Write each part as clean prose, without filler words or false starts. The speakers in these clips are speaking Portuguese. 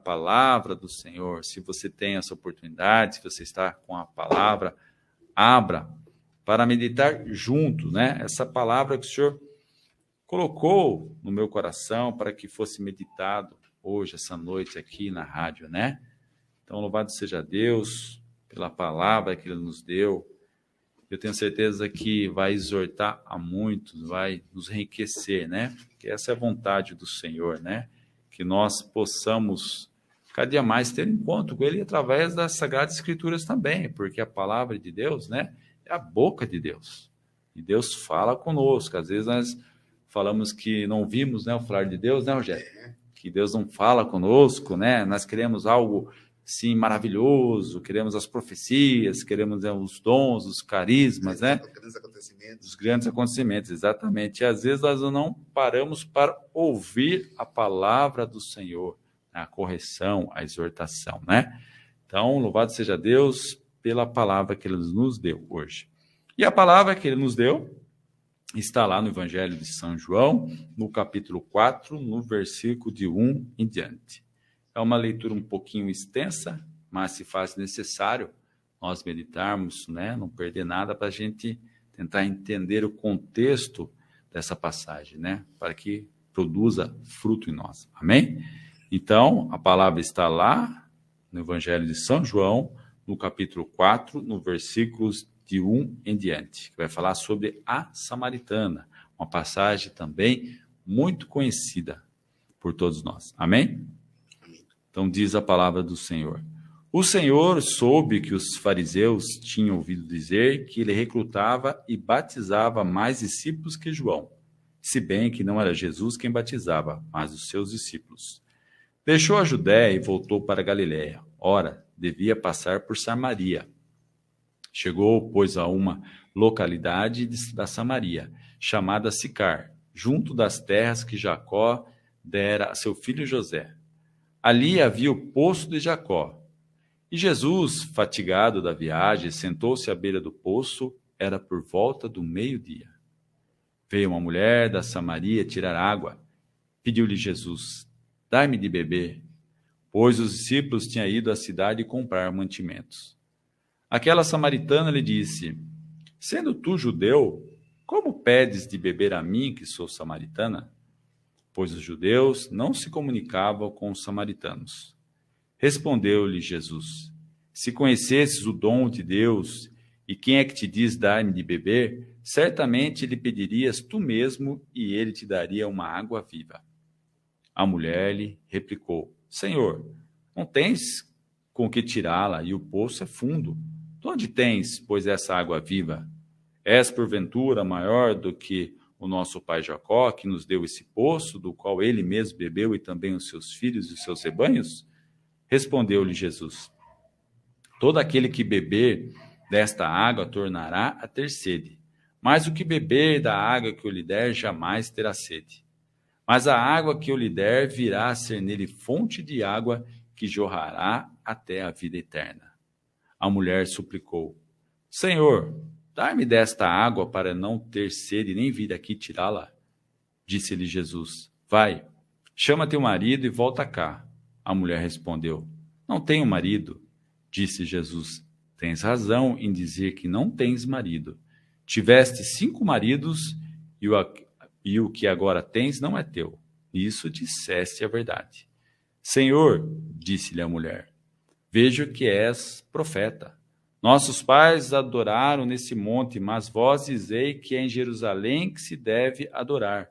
palavra do Senhor. Se você tem essa oportunidade, se você está com a palavra, abra para meditar junto, né? Essa palavra que o Senhor colocou no meu coração para que fosse meditado hoje, essa noite aqui na rádio, né? Então, louvado seja Deus pela palavra que Ele nos deu. Eu tenho certeza que vai exortar a muitos, vai nos enriquecer, né? Que essa é a vontade do Senhor, né? Que nós possamos cada dia mais ter encontro com Ele através das Sagradas Escrituras também, porque a palavra de Deus, né? É a boca de Deus. E Deus fala conosco. Às vezes nós falamos que não vimos, né, o falar de Deus, né, Rogério? Que Deus não fala conosco, né? Nós queremos algo, sim, maravilhoso, queremos as profecias, queremos os dons, os carismas, né? Os grandes acontecimentos, exatamente. E às vezes nós não paramos para ouvir a palavra do Senhor, a correção, a exortação, né? Então, louvado seja Deus pela palavra que Ele nos deu hoje. E a palavra que Ele nos deu está lá no Evangelho de São João, no capítulo 4, no versículo de 1 em diante. É uma leitura um pouquinho extensa, mas se faz necessário nós meditarmos, né? Não perder nada para a gente tentar entender o contexto dessa passagem, né? Para que produza fruto em nós. Amém? Então, a palavra está lá no Evangelho de São João, no capítulo 4, no versículos de 1 em diante, que vai falar sobre a Samaritana, uma passagem também muito conhecida por todos nós. Amém? Então diz a palavra do Senhor. O Senhor soube que os fariseus tinham ouvido dizer que ele recrutava e batizava mais discípulos que João, se bem que não era Jesus quem batizava, mas os seus discípulos. Deixou a Judéia e voltou para a Galiléia. Ora, devia passar por Samaria. Chegou, pois, a uma localidade da Samaria, chamada Sicar, junto das terras que Jacó dera a seu filho José. Ali havia o poço de Jacó. E Jesus, fatigado da viagem, sentou-se à beira do poço, era por volta do meio-dia. Veio uma mulher da Samaria tirar água. Pediu-lhe Jesus, dai-me de beber, pois os discípulos tinham ido à cidade comprar mantimentos. Aquela samaritana lhe disse, sendo tu judeu, como pedes de beber a mim, que sou samaritana? Pois os judeus não se comunicavam com os samaritanos. Respondeu-lhe Jesus, se conhecesses o dom de Deus, e quem é que te diz dar-me de beber, certamente lhe pedirias tu mesmo, e ele te daria uma água viva. A mulher lhe replicou, Senhor, não tens com que tirá-la, e o poço é fundo. De onde tens, pois, essa água viva? És, porventura, maior do que o nosso pai Jacó, que nos deu esse poço, do qual ele mesmo bebeu, e também os seus filhos e os seus rebanhos? Respondeu-lhe Jesus, todo aquele que beber desta água tornará a ter sede, mas o que beber da água que eu lhe der jamais terá sede. Mas a água que eu lhe der virá a ser nele fonte de água que jorrará até a vida eterna. A mulher suplicou, Senhor, dá-me desta água para não ter sede nem vir aqui tirá-la. Disse-lhe Jesus, vai, chama teu marido e volta cá. A mulher respondeu, não tenho marido. Disse Jesus, tens razão em dizer que não tens marido. Tiveste 5 maridos e o que agora tens não é teu. Isso disseste a verdade. Senhor, disse-lhe a mulher, vejo que és profeta. Nossos pais adoraram nesse monte, mas vós dizei que é em Jerusalém que se deve adorar.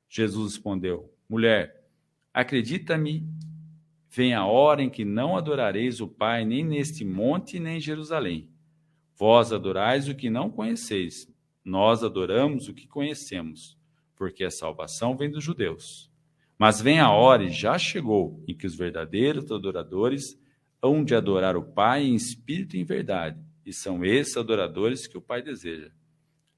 Jesus respondeu, mulher, acredita-me, vem a hora em que não adorareis o Pai nem neste monte nem em Jerusalém. Vós adorais o que não conheceis, nós adoramos o que conhecemos, porque a salvação vem dos judeus. Mas vem a hora, e já chegou, em que os verdadeiros adoradores hão de adorar o Pai em espírito e em verdade, e são esses adoradores que o Pai deseja.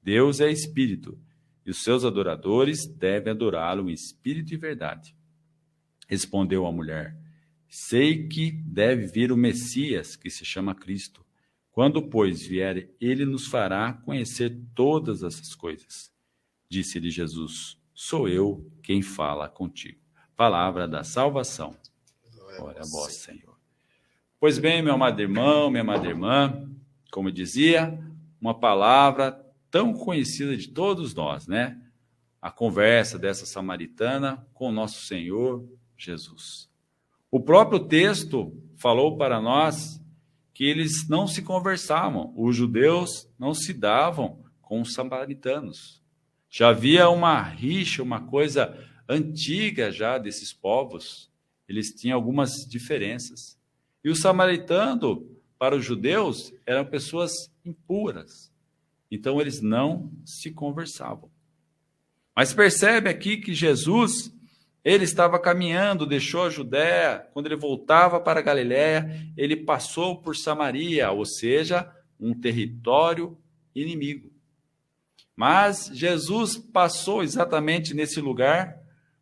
Deus é espírito, e os seus adoradores devem adorá-lo em espírito e verdade. Respondeu a mulher, sei que deve vir o Messias, que se chama Cristo. Quando, pois, vier, ele nos fará conhecer todas essas coisas. Disse-lhe Jesus, sou eu quem fala contigo. Palavra da salvação. Glória a vós, Senhor. Pois bem, meu amado irmão, minha amada irmã, como eu dizia, uma palavra tão conhecida de todos nós, né? A conversa dessa samaritana com o nosso Senhor Jesus. O próprio texto falou para nós que eles não se conversavam, os judeus não se davam com os samaritanos. Já havia uma rixa, uma coisa antiga já desses povos, eles tinham algumas diferenças. E o samaritano, para os judeus, eram pessoas impuras. Então, eles não se conversavam. Mas percebe aqui que Jesus, ele estava caminhando, deixou a Judéia, quando ele voltava para a Galiléia, ele passou por Samaria, ou seja, um território inimigo. Mas Jesus passou exatamente nesse lugar,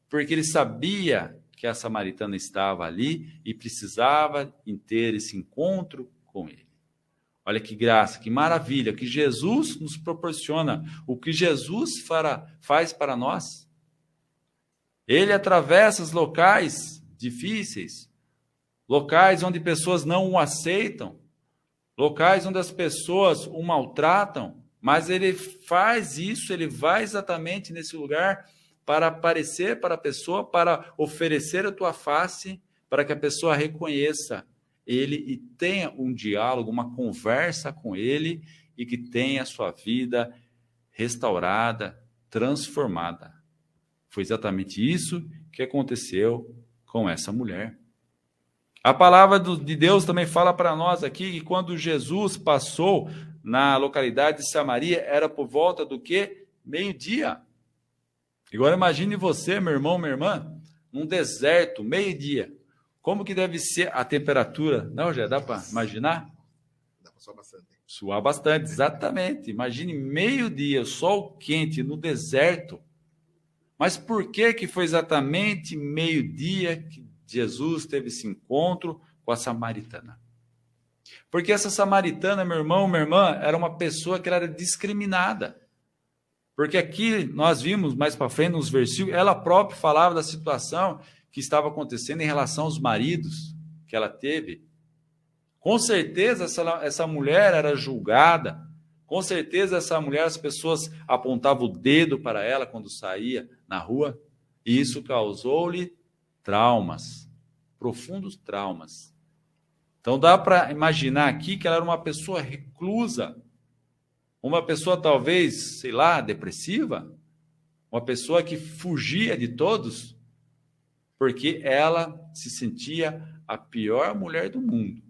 porque ele sabia que a samaritana estava ali e precisava ter esse encontro com ele. Olha que graça, que maravilha, que Jesus nos proporciona, o que Jesus faz para nós. Ele atravessa os locais difíceis, locais onde pessoas não o aceitam, locais onde as pessoas o maltratam, mas ele faz isso, ele vai exatamente nesse lugar para aparecer para a pessoa, para oferecer a tua face, para que a pessoa reconheça ele e tenha um diálogo, uma conversa com ele e que tenha a sua vida restaurada, transformada. Foi exatamente isso que aconteceu com essa mulher. A palavra de Deus também fala para nós aqui que quando Jesus passou na localidade de Samaria, era por volta do quê? Meio-dia. Agora imagine você, meu irmão, minha irmã, num deserto, meio-dia. Como que deve ser a temperatura? Não, já dá para imaginar? Dá para suar bastante. Suar bastante, exatamente. Imagine meio-dia, sol quente no deserto. Mas por que foi exatamente meio-dia que Jesus teve esse encontro com a samaritana? Porque essa samaritana, meu irmão, minha irmã, era uma pessoa que era discriminada. Porque aqui nós vimos mais para frente nos versículos, ela própria falava da situação que estava acontecendo em relação aos maridos que ela teve. Com certeza essa mulher era julgada, com certeza essa mulher, as pessoas apontavam o dedo para ela quando saía na rua, e isso causou-lhe traumas, profundos traumas. Então dá para imaginar aqui que ela era uma pessoa reclusa, uma pessoa talvez, sei lá, depressiva, uma pessoa que fugia de todos, porque ela se sentia a pior mulher do mundo,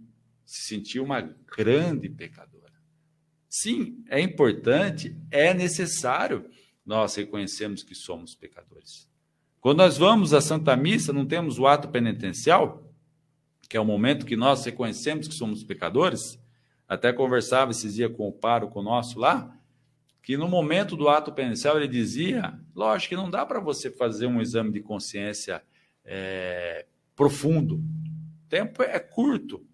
se sentia uma grande pecadora. Sim, é importante, é necessário nós reconhecermos que somos pecadores. Quando nós vamos à Santa Missa, não temos o ato penitencial, que é o momento que nós reconhecemos que somos pecadores. Até conversava esses dias com o pároco nosso lá, que no momento do ato penitencial ele dizia, lógico que não dá para você fazer um exame de consciência profundo. O tempo é curto,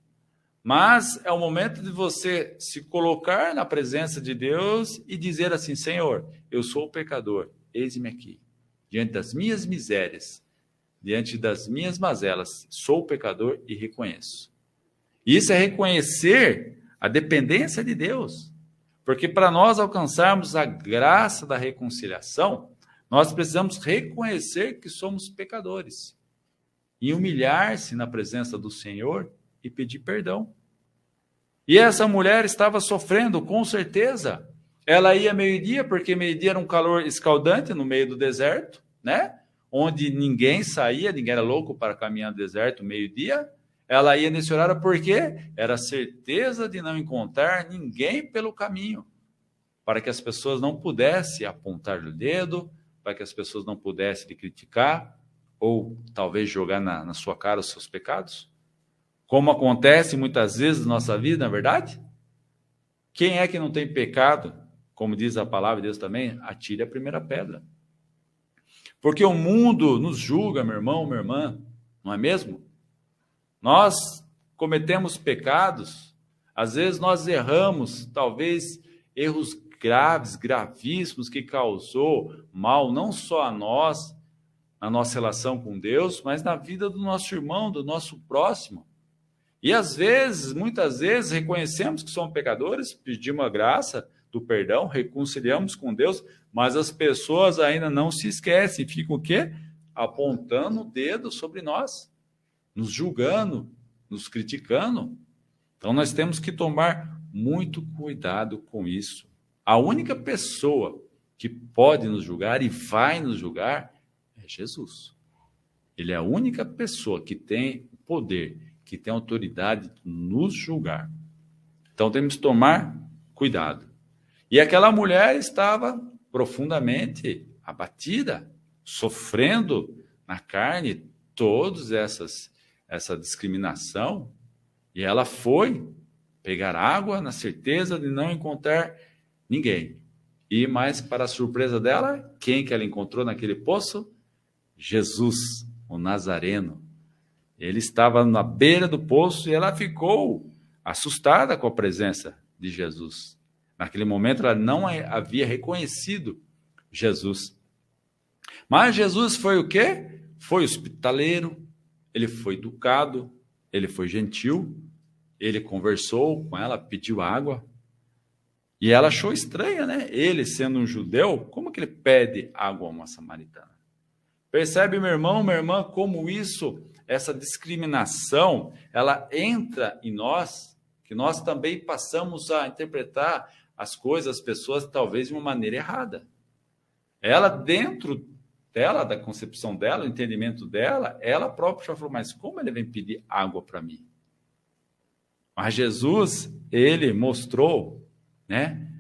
mas é o momento de você se colocar na presença de Deus e dizer assim, Senhor, eu sou o pecador, eis-me aqui, diante das minhas misérias, diante das minhas mazelas, sou o pecador e reconheço. Isso é reconhecer a dependência de Deus, porque para nós alcançarmos a graça da reconciliação, nós precisamos reconhecer que somos pecadores e humilhar-se na presença do Senhor e pedir perdão. E essa mulher estava sofrendo, com certeza. Ela ia meio-dia, porque meio-dia era um calor escaldante no meio do deserto, né? Onde ninguém saía, ninguém era louco para caminhar no deserto meio-dia. Ela ia nesse horário porque era certeza de não encontrar ninguém pelo caminho, para que as pessoas não pudessem apontar o dedo, para que as pessoas não pudessem lhe criticar, ou talvez jogar na sua cara os seus pecados. Como acontece muitas vezes na nossa vida, na verdade? Quem é que não tem pecado? Como diz a palavra de Deus também, atire a primeira pedra. Porque o mundo nos julga, meu irmão, minha irmã, não é mesmo? Nós cometemos pecados, às vezes nós erramos, talvez erros graves, gravíssimos, que causou mal não só a nós, na nossa relação com Deus, mas na vida do nosso irmão, do nosso próximo. E às vezes, muitas vezes, reconhecemos que somos pecadores, pedimos a graça do perdão, reconciliamos com Deus, mas as pessoas ainda não se esquecem, ficam o quê? Apontando o dedo sobre nós, nos julgando, nos criticando. Então nós temos que tomar muito cuidado com isso. A única pessoa que pode nos julgar e vai nos julgar é Jesus. Ele é a única pessoa que tem poder, que tem autoridade de nos julgar. Então temos que tomar cuidado. E aquela mulher estava profundamente abatida, sofrendo na carne todas essa discriminação, e ela foi pegar água na certeza de não encontrar ninguém. E mais para a surpresa dela, quem que ela encontrou naquele poço? Jesus, o Nazareno. Ele estava na beira do poço e ela ficou assustada com a presença de Jesus. Naquele momento ela não havia reconhecido Jesus. Mas Jesus foi o quê? Foi hospitaleiro, ele foi educado, ele foi gentil, ele conversou com ela, pediu água. E ela achou estranha, né? Ele, sendo um judeu, como que ele pede água a uma samaritana? Percebe, meu irmão, minha irmã, como isso, essa discriminação, ela entra em nós, que nós também passamos a interpretar as coisas, as pessoas, talvez de uma maneira errada. Ela, dentro dela, da concepção dela, o entendimento dela, ela própria já falou, mas como ele vem pedir água para mim? Mas Jesus, ele mostrou, né,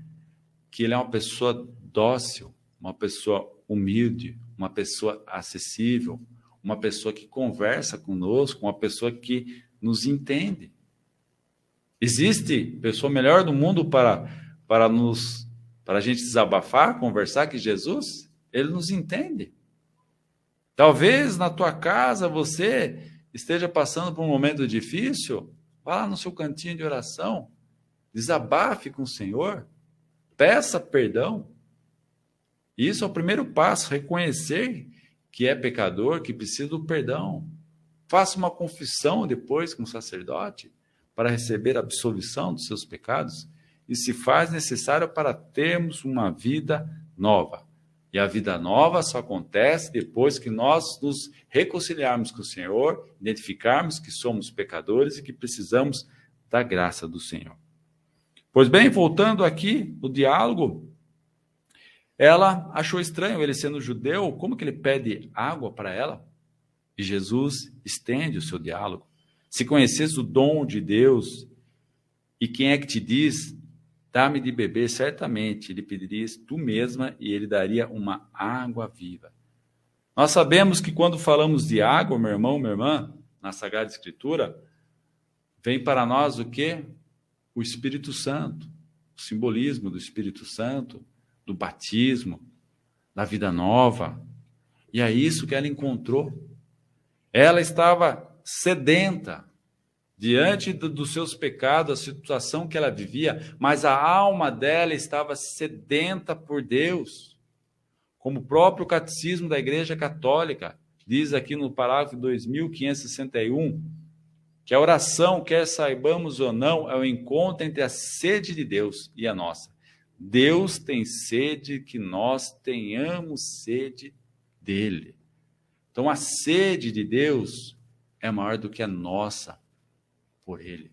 que ele é uma pessoa dócil, uma pessoa humilde, uma pessoa acessível, uma pessoa que conversa conosco, uma pessoa que nos entende. Existe pessoa melhor do mundo para a gente desabafar, conversar, que Jesus? Ele nos entende. Talvez na tua casa você esteja passando por um momento difícil, vá lá no seu cantinho de oração, desabafe com o Senhor, peça perdão. Isso é o primeiro passo, reconhecer que é pecador, que precisa do perdão. Faça uma confissão depois com o sacerdote para receber a absolvição dos seus pecados e se faz necessário para termos uma vida nova. E a vida nova só acontece depois que nós nos reconciliarmos com o Senhor, identificarmos que somos pecadores e que precisamos da graça do Senhor. Pois bem, voltando aqui no diálogo, ela achou estranho ele sendo judeu, como que ele pede água para ela? E Jesus estende o seu diálogo. Se conheces o dom de Deus, e quem é que te diz, dá-me de beber, certamente lhe pedirias tu mesma, e ele daria uma água viva. Nós sabemos que quando falamos de água, meu irmão, minha irmã, na Sagrada Escritura, vem para nós o quê? O Espírito Santo, o simbolismo do Espírito Santo, do batismo, da vida nova. E é isso que ela encontrou. Ela estava sedenta diante dos seus pecados, a situação que ela vivia, mas a alma dela estava sedenta por Deus. Como o próprio Catecismo da Igreja Católica diz aqui no parágrafo 2561, que a oração, quer saibamos ou não, é o encontro entre a sede de Deus e a nossa. Deus tem sede que nós tenhamos sede dele. Então a sede de Deus é maior do que a nossa por ele.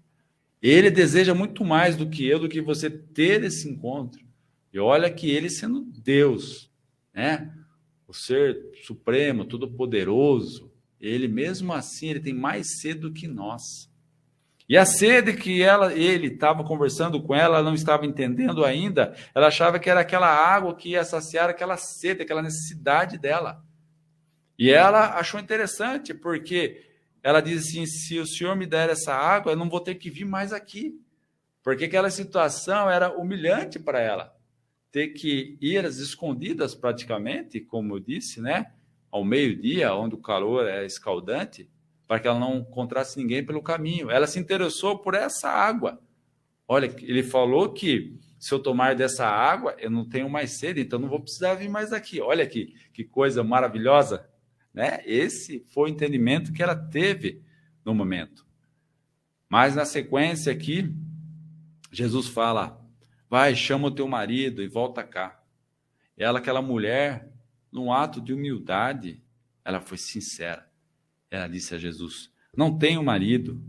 Ele deseja muito mais do que eu, do que você ter esse encontro. E olha que ele, sendo Deus, né, o ser supremo, todo-poderoso, ele mesmo assim, ele tem mais sede do que nós. E a sede que ele estava conversando com ela, ela não estava entendendo ainda, ela achava que era aquela água que ia saciar aquela sede, aquela necessidade dela. E ela achou interessante, porque ela diz assim, se o Senhor me der essa água, eu não vou ter que vir mais aqui. Porque aquela situação era humilhante para ela. Ter que ir às escondidas praticamente, como eu disse, né? Ao meio-dia, onde o calor é escaldante, para que ela não encontrasse ninguém pelo caminho. Ela se interessou por essa água. Olha, ele falou que se eu tomar dessa água, eu não tenho mais sede, então não vou precisar vir mais aqui. Olha aqui, que coisa maravilhosa, né? Esse foi o entendimento que ela teve no momento. Mas na sequência aqui, Jesus fala, vai, chama o teu marido e volta cá. E ela, aquela mulher, num ato de humildade, ela foi sincera. Ela disse a Jesus, não tenho marido.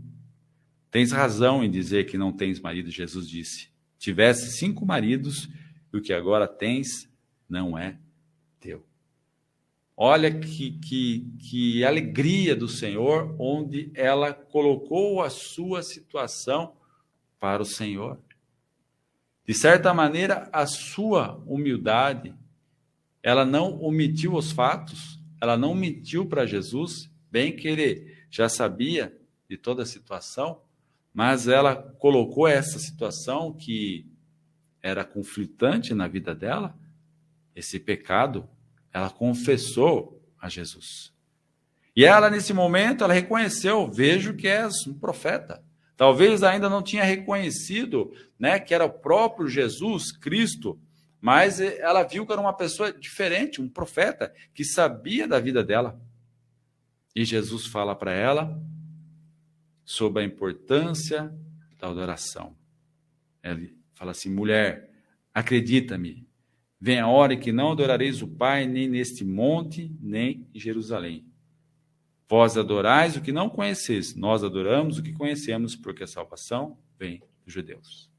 Tens razão em dizer que não tens marido, Jesus disse. Tivesse 5 maridos, e o que agora tens não é teu. Olha que alegria do Senhor, onde ela colocou a sua situação para o Senhor. De certa maneira, a sua humildade, ela não omitiu os fatos, ela não mentiu para Jesus, bem que ele já sabia de toda a situação, mas ela colocou essa situação que era conflitante na vida dela, esse pecado, ela confessou a Jesus. E ela, nesse momento, ela reconheceu, vejo que és um profeta. Talvez ainda não tinha reconhecido, né, que era o próprio Jesus, Cristo, mas ela viu que era uma pessoa diferente, um profeta, que sabia da vida dela. E Jesus fala para ela sobre a importância da adoração. Ele fala assim, mulher, acredita-me, vem a hora em que não adorareis o Pai, nem neste monte, nem em Jerusalém. Vós adorais o que não conheceis, nós adoramos o que conhecemos, porque a salvação vem dos judeus.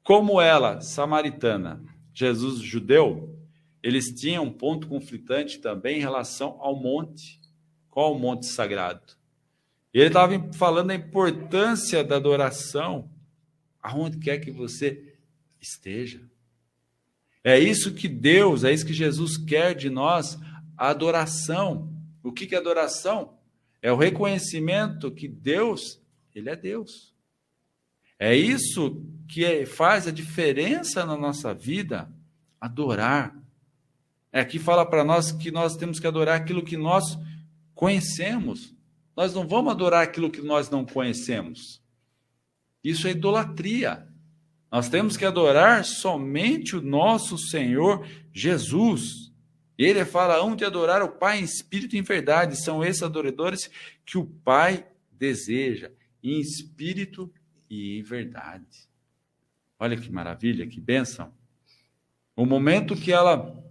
Como ela, samaritana, Jesus judeu, eles tinham um ponto conflitante também em relação ao monte. Qual o monte sagrado? Ele estava falando da importância da adoração, aonde quer que você esteja. É isso que Deus, é isso que Jesus quer de nós, a adoração. O que é adoração? É o reconhecimento que Deus, Ele é Deus. É isso que faz a diferença na nossa vida, adorar. Aqui fala para nós que nós temos que adorar aquilo que nós conhecemos. Nós não vamos adorar aquilo que nós não conhecemos. Isso é idolatria. Nós temos que adorar somente o nosso Senhor Jesus. Ele fala, hão de adorar o Pai em espírito e em verdade. São esses adoradores que o Pai deseja, em espírito e em verdade. Olha que maravilha, que bênção. O momento que ela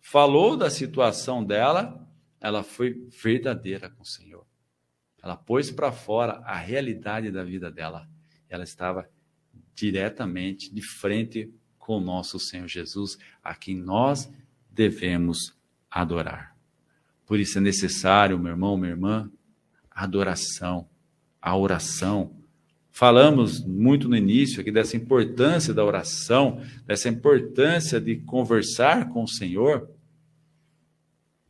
falou da situação dela, ela foi verdadeira com o Senhor. Ela pôs para fora a realidade da vida dela. Ela estava diretamente de frente com o nosso Senhor Jesus, a quem nós devemos adorar. Por isso é necessário, meu irmão, minha irmã, a adoração, a oração. Falamos muito no início aqui dessa importância da oração, dessa importância de conversar com o Senhor.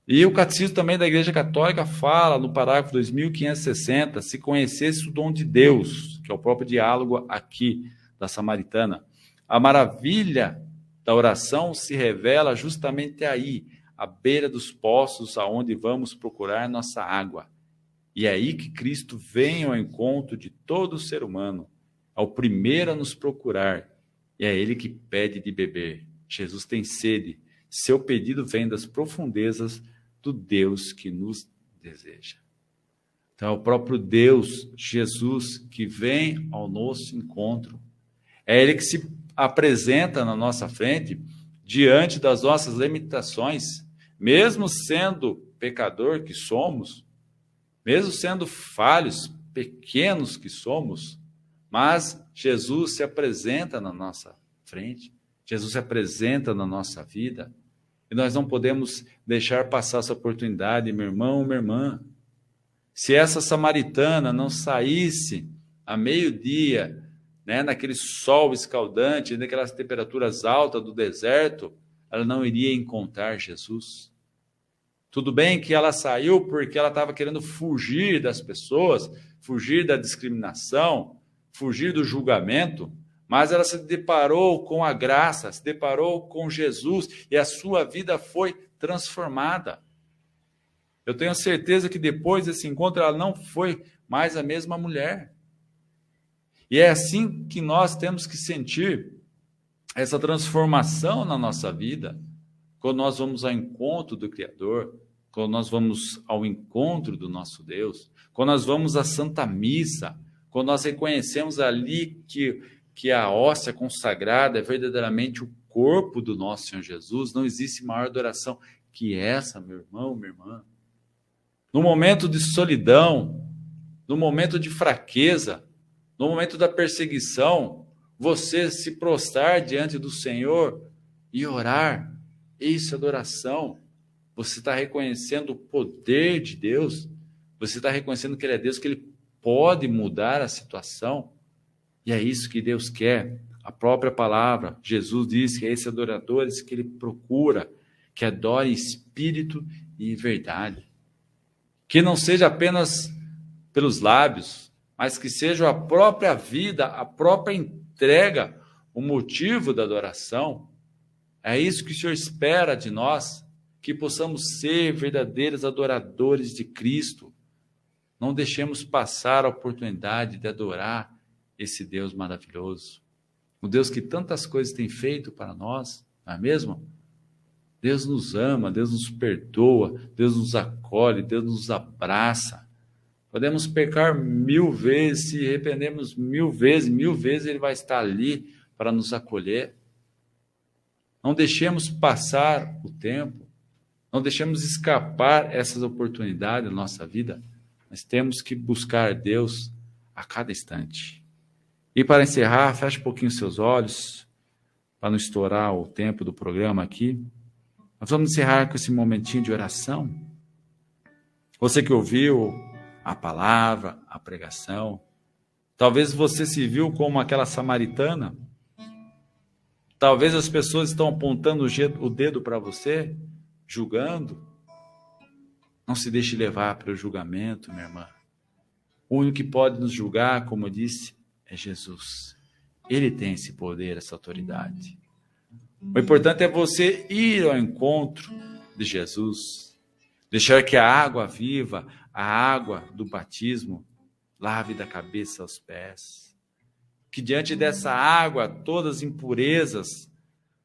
E o Catecismo também da Igreja Católica fala, no parágrafo 2560, se conhecesse o dom de Deus, que é o próprio diálogo aqui da Samaritana, a maravilha da oração se revela justamente aí, à beira dos poços, aonde vamos procurar nossa água. E é aí que Cristo vem ao encontro de todo ser humano, é o primeiro a nos procurar, e é Ele que pede de beber. Jesus tem sede, seu pedido vem das profundezas do Deus que nos deseja. Então é o próprio Deus, Jesus, que vem ao nosso encontro. É Ele que se apresenta na nossa frente, diante das nossas limitações, mesmo sendo pecador que somos, mesmo sendo falhos, pequenos que somos, mas Jesus se apresenta na nossa frente, Jesus se apresenta na nossa vida, e nós não podemos deixar passar essa oportunidade, meu irmão, minha irmã. Se essa samaritana não saísse a meio-dia, né, naquele sol escaldante, naquelas temperaturas altas do deserto, ela não iria encontrar Jesus. Tudo bem que ela saiu porque ela estava querendo fugir das pessoas, fugir da discriminação, fugir do julgamento, mas ela se deparou com a graça, se deparou com Jesus e a sua vida foi transformada. Eu tenho certeza que depois desse encontro ela não foi mais a mesma mulher. E é assim que nós temos que sentir essa transformação na nossa vida, quando nós vamos ao encontro do Criador, quando nós vamos ao encontro do nosso Deus, quando nós vamos à Santa Missa, quando nós reconhecemos ali que a hóstia consagrada é verdadeiramente o corpo do nosso Senhor Jesus, não existe maior adoração que essa, meu irmão, minha irmã. No momento de solidão, no momento de fraqueza, no momento da perseguição, você se prostrar diante do Senhor e orar, isso é adoração. Você está reconhecendo o poder de Deus, você está reconhecendo que Ele é Deus, que Ele pode mudar a situação, e é isso que Deus quer. A própria palavra, Jesus diz que é esses adoradores que Ele procura, que adore em espírito e em verdade. Que não seja apenas pelos lábios, mas que seja a própria vida, a própria entrega, o motivo da adoração. É isso que o Senhor espera de nós, que possamos ser verdadeiros adoradores de Cristo. Não deixemos passar a oportunidade de adorar esse Deus maravilhoso. O Deus que tantas coisas tem feito para nós, não é mesmo? Deus nos ama, Deus nos perdoa, Deus nos acolhe, Deus nos abraça. Podemos pecar 1000 vezes, se arrependemos 1000 vezes Ele vai estar ali para nos acolher. Não deixemos passar o tempo, não deixemos escapar essas oportunidades na nossa vida. Nós temos que buscar Deus a cada instante. E para encerrar, feche um pouquinho seus olhos, para não estourar o tempo do programa aqui. Nós vamos encerrar com esse momentinho de oração. Você que ouviu a palavra, a pregação, talvez você se viu como aquela samaritana. Talvez as pessoas estão apontando o dedo para você, julgando. Não se deixe levar para o julgamento, minha irmã. O único que pode nos julgar, como eu disse, é Jesus. Ele tem esse poder, essa autoridade. O importante é você ir ao encontro de Jesus. Deixar que a água viva, a água do batismo, lave da cabeça aos pés. Que diante dessa água, todas as impurezas,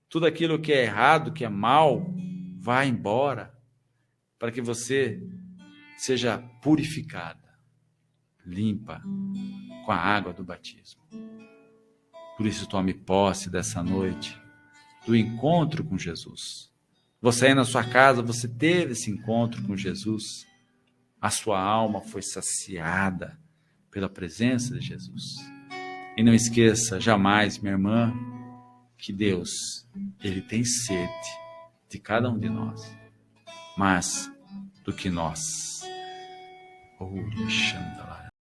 tudo aquilo que é errado, que é mal, vá embora, para que você seja purificada, limpa, com a água do batismo. Por isso, tome posse dessa noite, do encontro com Jesus. Você aí na sua casa, você teve esse encontro com Jesus, a sua alma foi saciada pela presença de Jesus. E não esqueça jamais, minha irmã, que Deus, Ele tem sede de cada um de nós, mais do que nós. Oh, Xandalá.